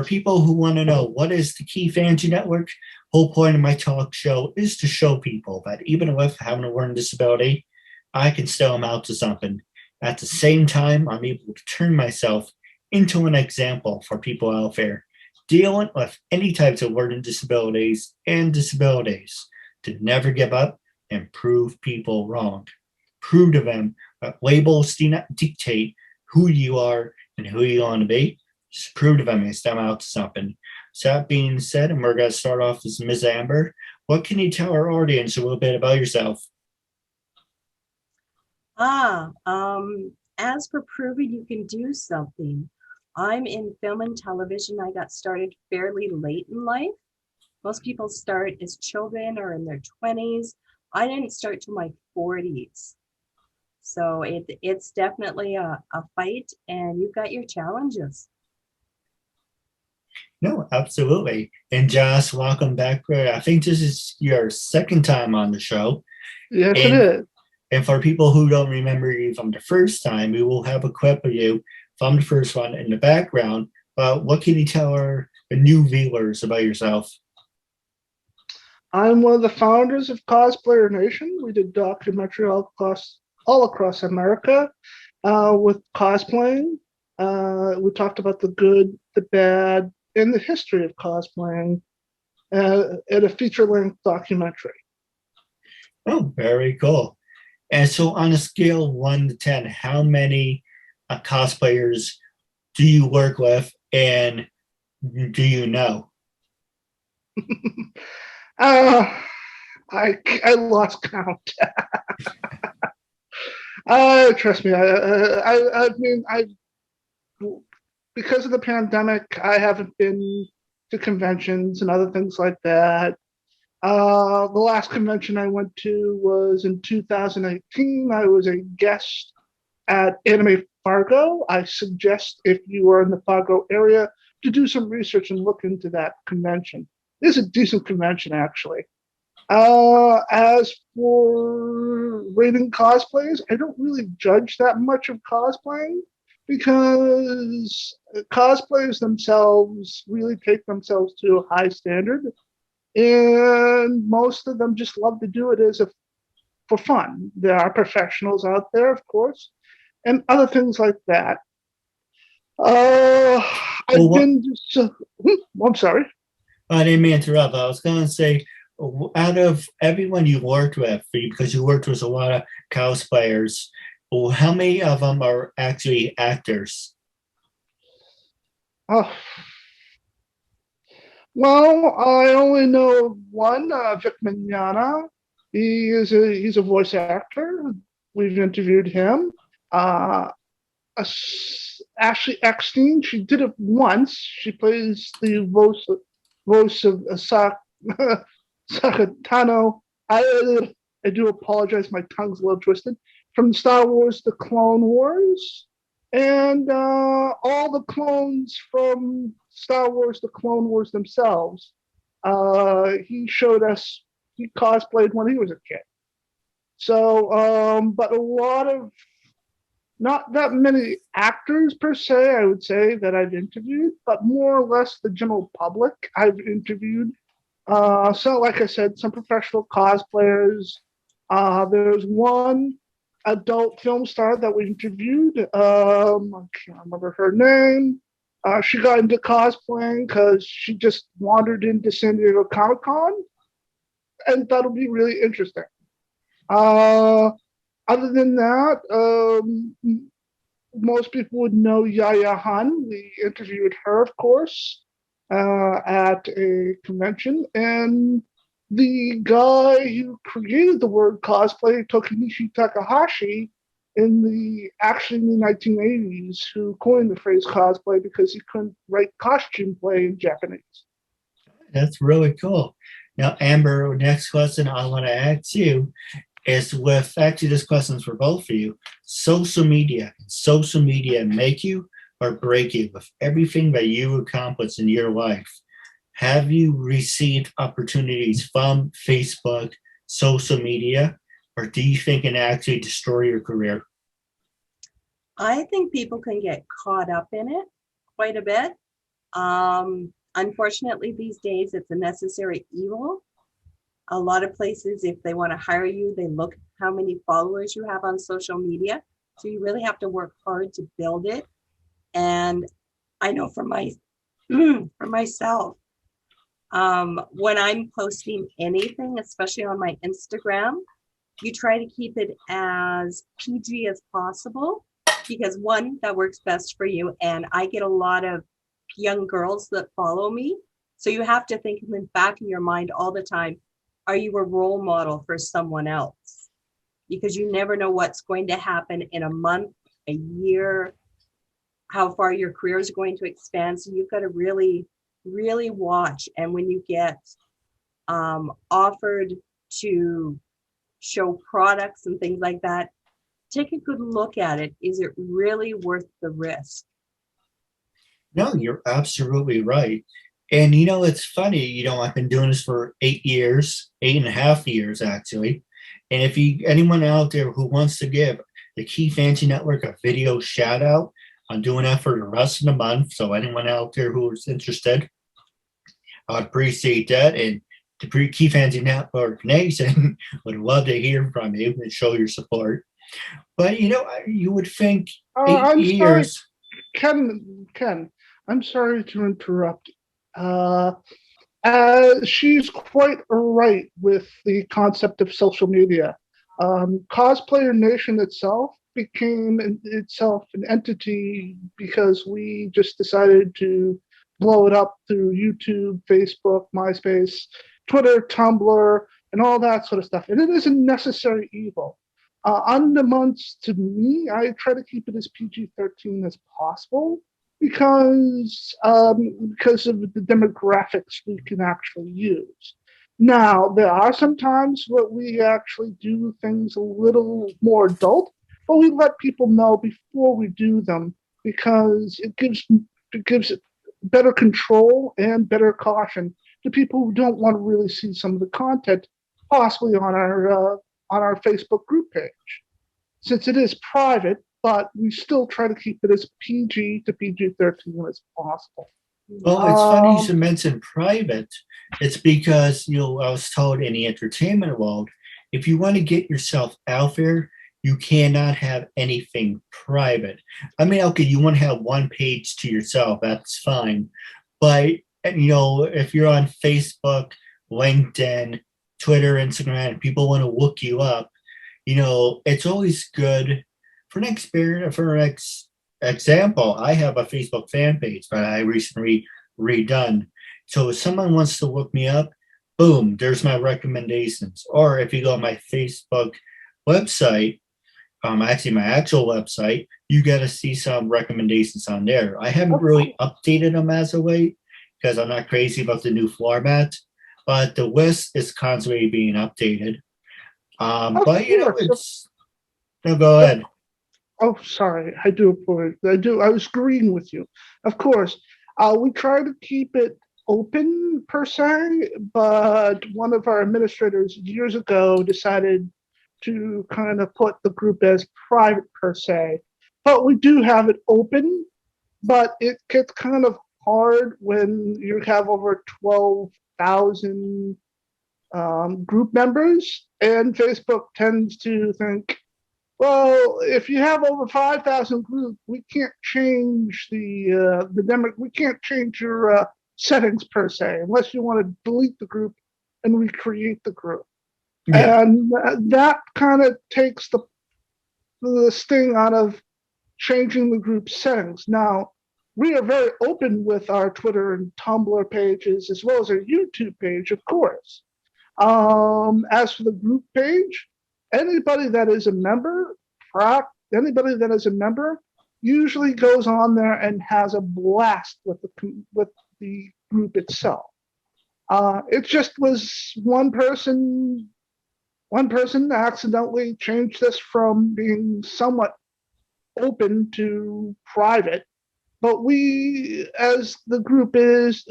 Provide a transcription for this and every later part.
people who want to know what is the Keith Andrew Network, whole point of my talk show is to show people that even with having a learning disability, I can still amount to something. At the same time, I'm able to turn myself into an example for people out there dealing with any types of learning disabilities and disabilities to never give up and prove people wrong. Prove to them that labels do not dictate who you are and who you want to be. Just prove to them and step out to something. So that being said, and we're going to start off with Ms. Amber, what can you tell our audience a little bit about yourself? As for proving you can do something, I'm in film and television. I got started fairly late in life. Most people start as children or in their 20s. I didn't start till my 40s. So it's definitely a fight, and you've got your challenges. No, absolutely. And Josh, welcome back. I think this is your second time on the show. Yes, it is. And for people who don't remember you from the first time, we will have a clip of you from the first one in the background. What can you tell our new viewers about yourself? I'm one of the founders of Cosplayer Nation. We did documentary all across America with cosplaying. We talked about the good, the bad, and the history of cosplaying in a feature-length documentary. Oh, very cool. And so on a scale of 1 to 10, how many cosplayers do you work with and do you know? I lost count. Trust me, I mean, because of the pandemic, I haven't been to conventions and other things like that. The last convention I went to was in 2018. I was a guest at Anime Fargo. I suggest if you are in the Fargo area to do some research and look into that convention. It's a decent convention, actually. As for rating cosplays, I don't really judge that much of cosplaying because cosplayers themselves really take themselves to a high standard, and most of them just love to do it for fun. There are professionals out there, of course, and other things like that. I'm sorry. I didn't mean to interrupt. I was going to say, out of everyone you worked with, because you worked with a lot of cosplayers, how many of them are actually actors? Oh, well, I only know one, Vic Mignogna. He's a voice actor. We've interviewed him. Ashley Eckstein, she did it once. She plays the voice of Sakatano. I do apologize, my tongue's a little twisted. From Star Wars, The Clone Wars, and all the clones from Star Wars, The Clone Wars themselves. He showed us, he cosplayed when he was a kid. So, but a lot of, not that many actors per se, I would say, that I've interviewed, but more or less the general public I've interviewed. So like I said, some professional cosplayers. There's one adult film star that we interviewed. I can't remember her name. She got into cosplaying because she just wandered into San Diego Comic-Con and thought it would be really interesting. Other than that, most people would know Yaya Han. We interviewed her, of course, at a convention. And the guy who created the word cosplay, Tokinishi Takahashi, in the 1980s, who coined the phrase cosplay because he couldn't write costume play in Japanese. That's really cool. Now, Amber, next question I want to ask you is with, actually this question is for both of you, social media make you or break you with everything that you accomplish in your life? Have you received opportunities from Facebook, social media, or do you think it can actually destroy your career? I think people can get caught up in it quite a bit. Unfortunately, these days it's a necessary evil. A lot of places, if they want to hire you, they look how many followers you have on social media. So you really have to work hard to build it. And I know for myself, when I'm posting anything, especially on my Instagram, you try to keep it as PG as possible, because one, that works best for you. And I get a lot of young girls that follow me. So you have to think in the back of your mind all the time, are you a role model for someone else? Because you never know what's going to happen in a month, a year, how far your career is going to expand. So you've got to really, really watch. And when you get offered to show products and things like that, take a good look at it. Is it really worth the risk? No, you're absolutely right. And it's funny, I've been doing this for 8 years, 8.5 years actually. And if anyone out there who wants to give the Keith Andrew Network a video shout out, I'm doing that for the rest of the month. So anyone out there who's interested, I'd appreciate that. And the Keith Andrew Network Nation would love to hear from you and show your support. But you would think 8 I'm years. Sorry, Ken, I'm sorry to interrupt. She's quite right with the concept of social media. Cosplayer Nation itself became itself an entity because we just decided to blow it up through YouTube, Facebook, MySpace, Twitter, Tumblr, and all that sort of stuff. And it is a necessary evil. Unbeknownst to me, I try to keep it as PG-13 as possible because of the demographics we can actually use. Now, there are some times where we actually do things a little more adult, but we let people know before we do them because it gives better control and better caution to people who don't want to really see some of the content, possibly on our Facebook group page. Since it is private, but we still try to keep it as PG to PG-13 as possible. Well, it's funny you should mention private. It's because, I was told in the entertainment world, if you want to get yourself out there, you cannot have anything private. I mean, okay, you want to have one page to yourself, that's fine. But, if you're on Facebook, LinkedIn, Twitter, Instagram, people want to look you up, it's always good. For example, I have a Facebook fan page that I recently redone. So if someone wants to look me up, boom, there's my recommendations. Or if you go on my Facebook website, actually my actual website, you got to see some recommendations on there. I haven't really updated them as of late because I'm not crazy about the new format, but the list is constantly being updated. But it's no, go ahead. Oh, sorry. I was agreeing with you. Of course, we try to keep it open per se, but one of our administrators years ago decided to kind of put the group as private per se. But we do have it open, but it gets kind of hard when you have over 12,000 group members, and Facebook tends to think, well, if you have over 5,000 groups, we can't change we can't change your settings per se, unless you want to delete the group and recreate the group. Yeah. And that kind of takes the sting out of changing the group settings. Now, we are very open with our Twitter and Tumblr pages, as well as our YouTube page, of course. As for the group page, anybody that is a member usually goes on there and has a blast with the group itself. It just was one person accidentally changed this from being somewhat open to private. But we, as the group is,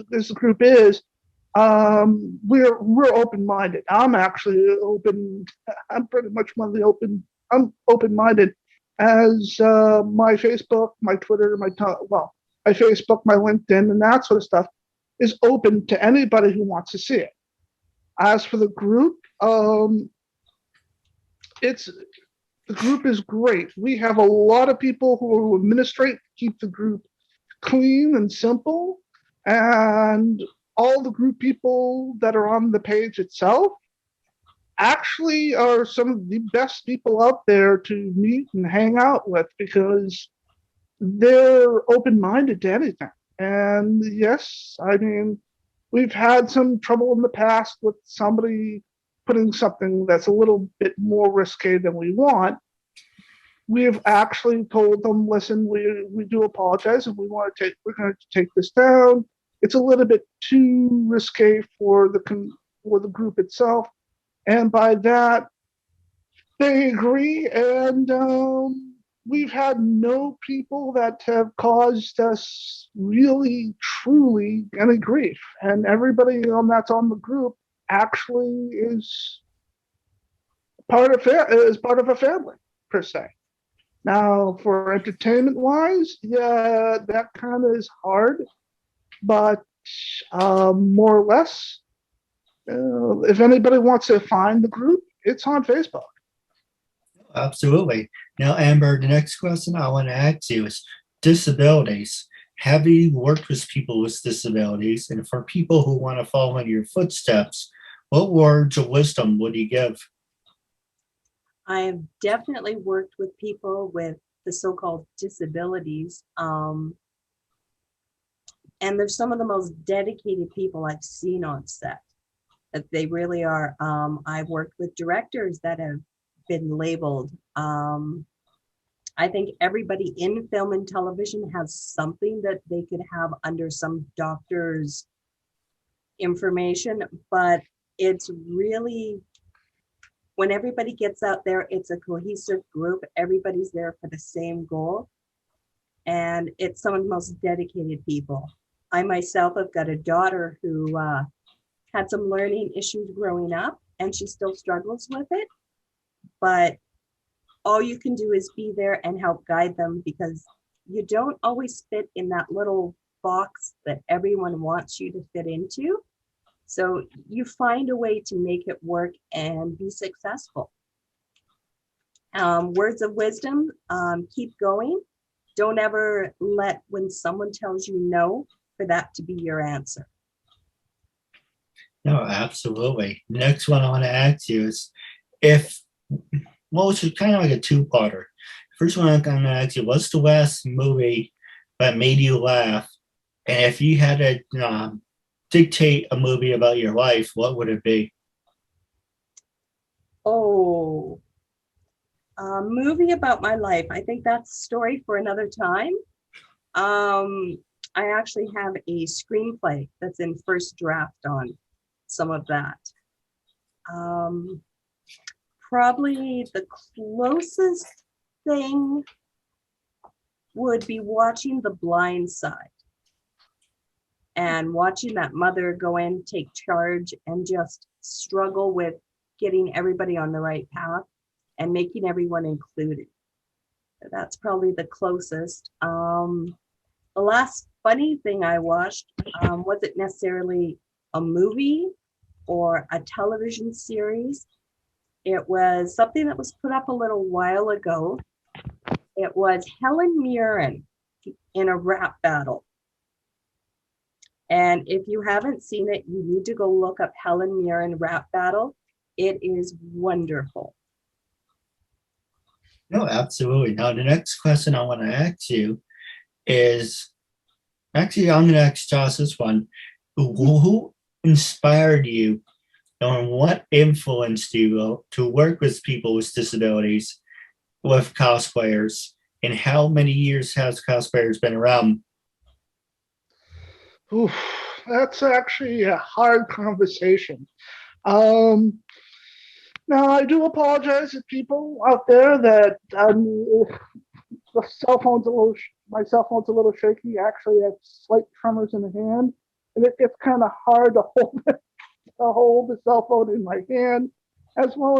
we're open-minded. I'm actually open. I'm pretty much one of the open. I'm open-minded as my Facebook, my Twitter, my Facebook, my LinkedIn, and that sort of stuff is open to anybody who wants to see it. As for the group, the group is great. We have a lot of people who administrate, keep the group clean and simple, and all the group people that are on the page itself actually are some of the best people out there to meet and hang out with, because they're open-minded to anything. And yes, I mean, we've had some trouble in the past with somebody putting something that's a little bit more risque than we want. We've actually told them, listen, we do apologize, and we're going to take this down. It's a little bit too risque for the group itself, and by that they agree. And we've had no people that have caused us really, truly any grief, and everybody that's on the group actually is part of a family per se. Now, for entertainment-wise, yeah, that kind of is hard, but more or less, if anybody wants to find the group, it's on Facebook. Absolutely. Now, Amber, the next question I want to ask you is disabilities. Have you worked with people with disabilities? And for people who want to follow in your footsteps, what words of wisdom would you give? I have definitely worked with people with the so-called disabilities. And they're some of the most dedicated people I've seen on set. That they really are. I've worked with directors that have been labeled. I think everybody in film and television has something that they could have under some doctor's information, but it's really, when everybody gets out there, it's a cohesive group. Everybody's there for the same goal. And it's some of the most dedicated people. I myself have got a daughter who had some learning issues growing up, and she still struggles with it. But all you can do is be there and help guide them, because you don't always fit in that little box that everyone wants you to fit into. So you find a way to make it work and be successful. Words of wisdom, keep going. Don't ever let when someone tells you no for that to be your answer. No, absolutely. Next one I want to ask you is it's kind of like a two-parter. First one I'm going to ask you, what's the last movie that made you laugh? And if you had to dictate a movie about your life, what would it be? Oh, a movie about my life. I think that's a story for another time. I actually have a screenplay that's in first draft on some of that. Probably the closest thing would be watching The Blind Side and watching that mother go in, take charge, and just struggle with getting everybody on the right path and making everyone included. That's probably the closest. The last funny thing I watched wasn't necessarily a movie or a television series. It was something that was put up a little while ago. It was Helen Mirren in a rap battle. And if you haven't seen it, you need to go look up Helen Mirren rap battle. It is wonderful. No, absolutely. Now, the next question I want to ask you is, actually, I'm going to ask Josh this one. Who inspired you, and what influenced you to work with people with disabilities, with cosplayers, and how many years has cosplayers been around? Oof, that's actually a hard conversation. Now, I do apologize to people out there that my cell phone's a little shaky. Actually, I have slight tremors in the hand, and it gets kind of hard to hold the cell phone in my hand, as well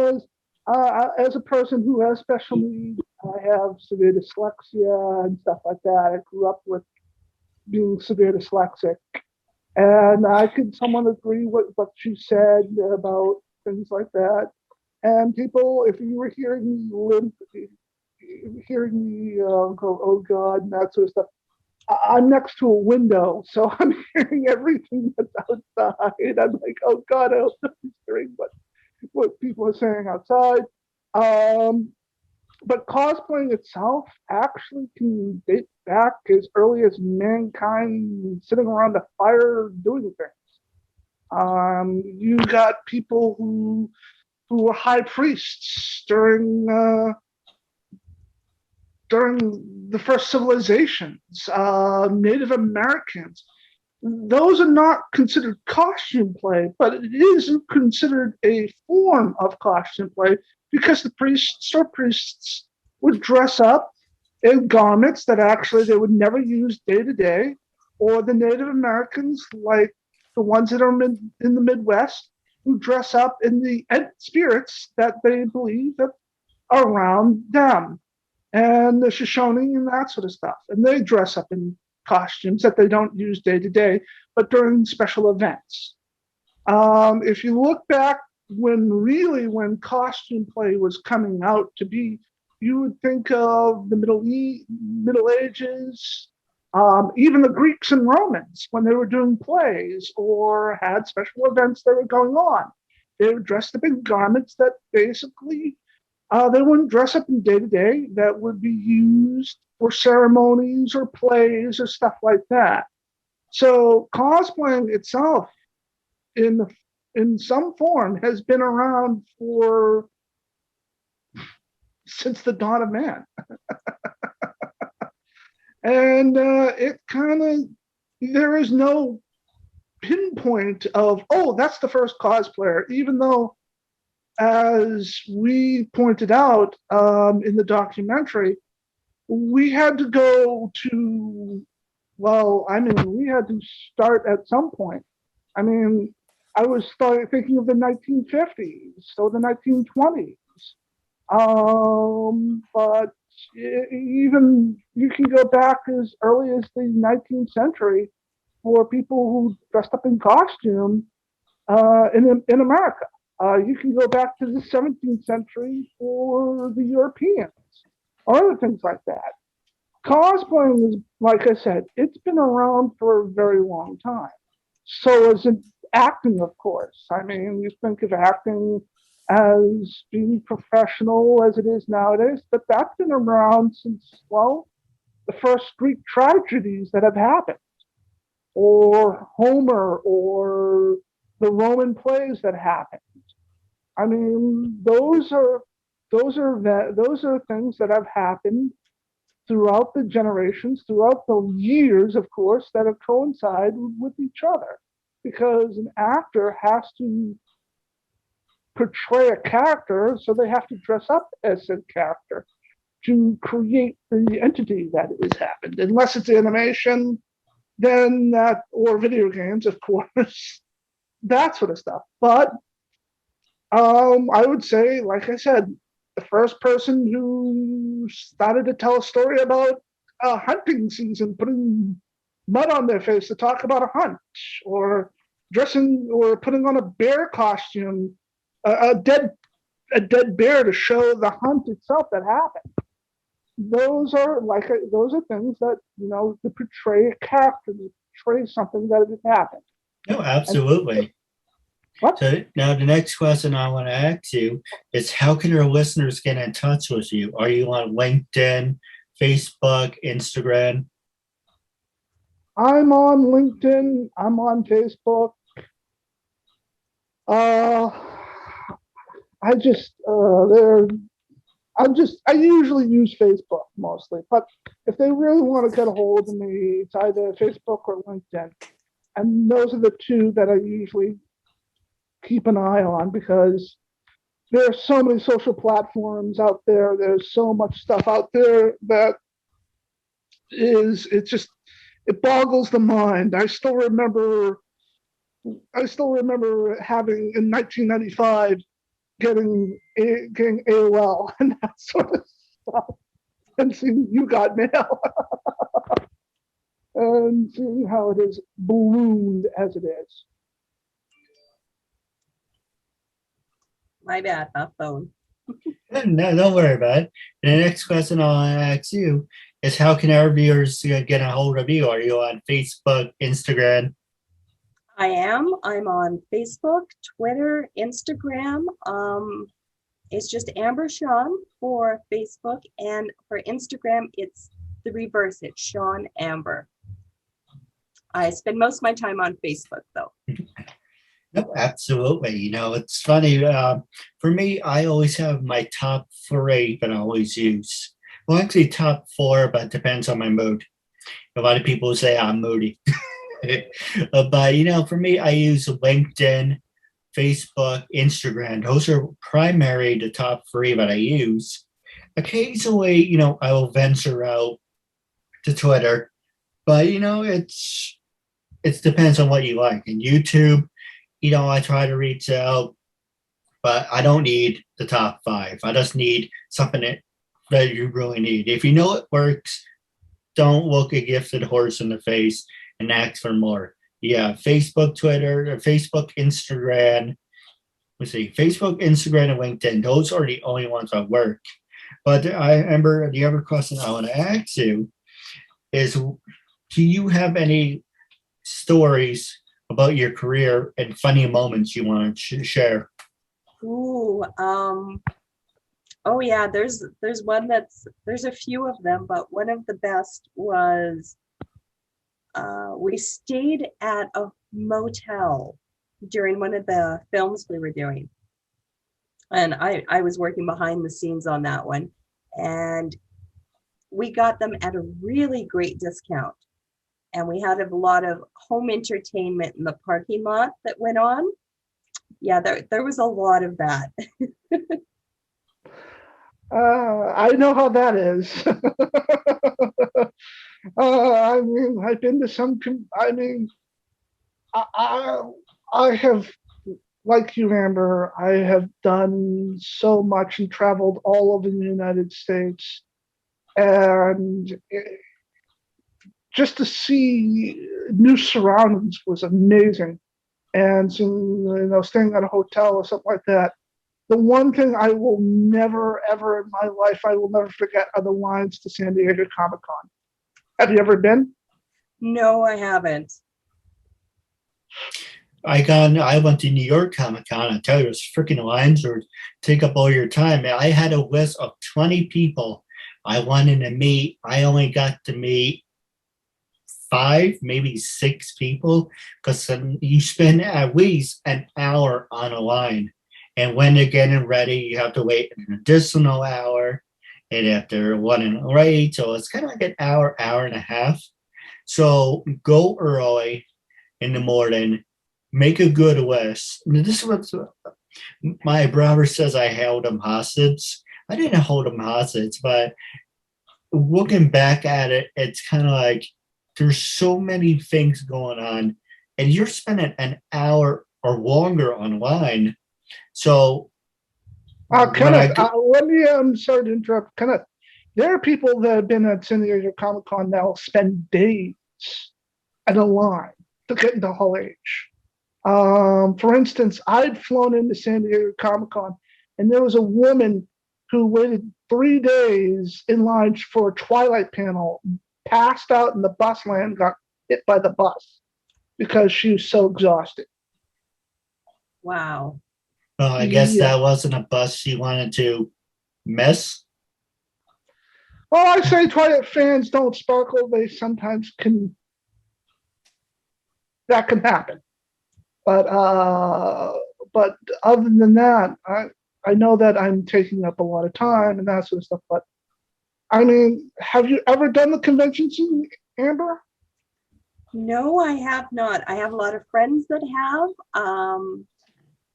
as a person who has special needs. I have severe dyslexia and stuff like that. I grew up with being severe dyslexic. And I could somewhat agree with what she said about things like that. And people, if you were hearing me limp, hearing me go, oh God, and that sort of stuff, I'm next to a window, so I'm hearing everything that's outside. I'm like, oh God, I hope nobody's hearing what people are saying outside. But cosplaying itself actually can date back as early as mankind sitting around a fire doing things. You got people who were high priests during the first civilizations, Native Americans. Those are not considered costume play, but it is considered a form of costume play because the priests would dress up in garments that actually they would never use day to day, or the Native Americans, like the ones that are in the Midwest, who dress up in the spirits that they believe that are around them, and the Shoshone and that sort of stuff. And they dress up in costumes that they don't use day to day, but during special events. If you look back when costume play was coming out to be, you would think of the Middle Ages, even the Greeks and Romans when they were doing plays or had special events that were going on. They were dressed up in garments that basically they wouldn't dress up in day to day, that would be used for ceremonies or plays or stuff like that. So cosplaying itself in some form has been around since the dawn of man. And it kind of, there is no pinpoint of, oh, that's the first cosplayer, even though, as we pointed out in the documentary, we had to go to, we had to start at some point. I mean, I was thinking of the 1950s, so the 1920s. But even you can go back as early as the 19th century for people who dressed up in costume in America. You can go back to the 17th century for the Europeans or other things like that. Cosplaying is, like I said, it's been around for a very long time. So is acting, of course. I mean, you think of acting as being professional as it is nowadays, but that's been around since, the first Greek tragedies that have happened, or Homer, or the Roman plays that happened. I mean, those are things that have happened throughout the generations, throughout the years, of course, that have coincided with each other, because an actor has to portray a character, so they have to dress up as a character to create the entity that has happened. Unless it's animation, then that, or video games, of course, that sort of stuff. But I would say, like I said, the first person who started to tell a story about a hunting season, putting mud on their face to talk about a hunt, or dressing or putting on a bear costume, a dead bear to show the hunt itself that happened. Those are things that, to portray a character, to portray something that has happened. No, absolutely. What? So now the next question I want to ask you is, how can your listeners get in touch with you? Are you on LinkedIn, Facebook, Instagram? I'm on LinkedIn. I'm on Facebook. I usually use Facebook mostly, but if they really want to get a hold of me, it's either Facebook or LinkedIn. And those are the two that I usually keep an eye on, because there are so many social platforms out there. There's so much stuff out there that it boggles the mind. I still remember having, in 1995, getting AOL and that sort of stuff, and seeing You Got Mail. and seeing how it has bloomed as it is. My bad, my phone. No, don't worry about it. And the next question I'll ask you is how can our viewers get a hold of you? Are you on Facebook, Instagram? I am. I'm on Facebook, Twitter, Instagram. It's just Amber Shaun for Facebook, and for Instagram, it's the reverse. It's Shaun Amber. I spend most of my time on Facebook, though. No, absolutely. You know, it's funny. For me, I always have my top 3 that I always use. Well, actually, top 4, but it depends on my mood. A lot of people say I'm moody. But, you know, for me, I use LinkedIn, Facebook, Instagram. Those are primary the top 3 that I use. Occasionally, you know, I will venture out to Twitter, but, you know, it depends on what you like. And YouTube, you know, I try to reach out, but I don't need the top 5. I just need something that you really need. If you know it works, don't look a gifted horse in the face and ask for more. Yeah, Facebook, Twitter, or Facebook, Instagram. Let's see, Facebook, Instagram, and LinkedIn. Those are the only ones that work. But I remember the other question I want to ask you is, do you have any stories about your career and funny moments you want to share? Ooh, oh yeah, there's one there's a few of them, but one of the best was we stayed at a motel during one of the films we were doing. And I was working behind the scenes on that one. And we got them at a really great discount. And we had a lot of home entertainment in the parking lot that went on. Yeah, there was a lot of that. I know how that is. I mean, I've been to some. I mean, I have, like you, Amber. I have done so much and traveled all over the United States, and just to see new surroundings was amazing. And so, you know, staying at a hotel or something like that. The one thing I will never, ever in my life, I will never forget are the lines to San Diego Comic-Con. Have you ever been? No, I haven't. I went to New York Comic Con. I tell you, those freaking lines would take up all your time. I had a list of 20 people I wanted to meet. I only got to meet 5, maybe 6 people, because you spend at least an hour on a line. And when they're getting ready, you have to wait an additional hour. And if they're running late, so it's kind of like an hour, hour and a half. So go early in the morning, make a good list. This is what my brother says I held him hostage. I didn't hold him hostage, but looking back at it, it's kind of like there's so many things going on, and you're spending an hour or longer online. So, Kenneth, let me, I'm sorry to interrupt. Kenneth, there are people that have been at San Diego Comic-Con now spend days at a line to get into Hall H. For instance, I'd flown into San Diego Comic-Con, and there was a woman who waited 3 days in line for a Twilight panel, passed out in the bus land, got hit by the bus because she was so exhausted. Wow. I guess that wasn't a bus she wanted to miss. Well, I say Twilight fans don't sparkle. They sometimes can. That can happen. But other than that, I know that I'm taking up a lot of time and that sort of stuff. But I mean, have you ever done the conventions, Amber? No, I have not. I have a lot of friends that have.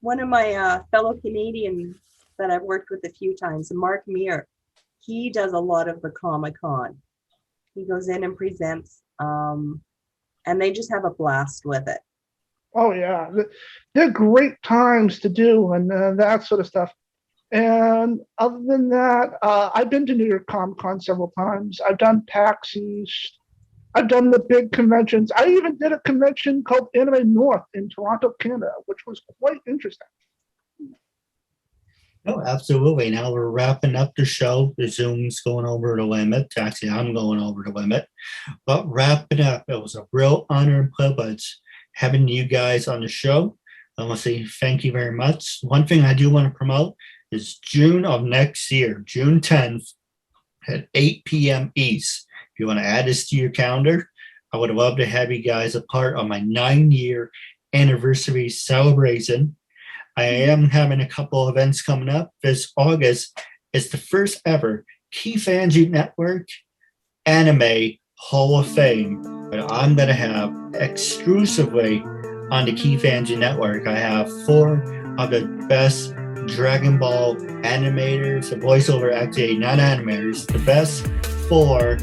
One of my fellow Canadians that I've worked with a few times, Mark Meir, he does a lot of the Comic-Con. He goes in and presents, and they just have a blast with it. Oh, yeah. They're great times to do and that sort of stuff. And other than that, I've been to New York Comic Con several times. I've done PAX East. I've done the big conventions. I even did a convention called Anime North in Toronto, Canada, which was quite interesting. No, absolutely. Now we're wrapping up the show. The Zoom's going over the limit. Actually, I'm going over the limit. But wrapping up, it was a real honor and privilege having you guys on the show. I want to say thank you very much. One thing I do want to promote is June of next year, June 10th at 8 p.m. East. If you want to add this to your calendar, I would love to have you guys a part of my 9-year anniversary celebration. I am having a couple events coming up. This August is the first ever KeithAndrewNetWork Anime Hall of Fame that I'm going to have exclusively on the Keith Andrew Network. I have 4 of the best Dragon Ball animators, voiceover actually not animators, the best 4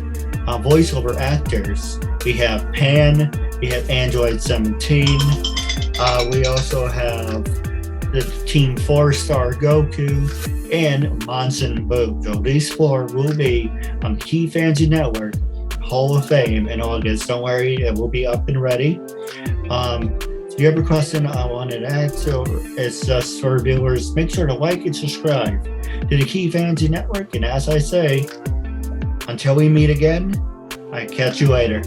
voiceover actors. We have Pan, we have Android 17, we also have the Team 4-Star Goku, and Monson Boo. So these 4 will be on the Keith Andrew Network Hall of Fame in August. Don't worry, it will be up and ready. If you have a question I wanted to ask, so it's just for viewers, make sure to like and subscribe to the Keith Andrew Network. And as I say, until we meet again, I catch you later.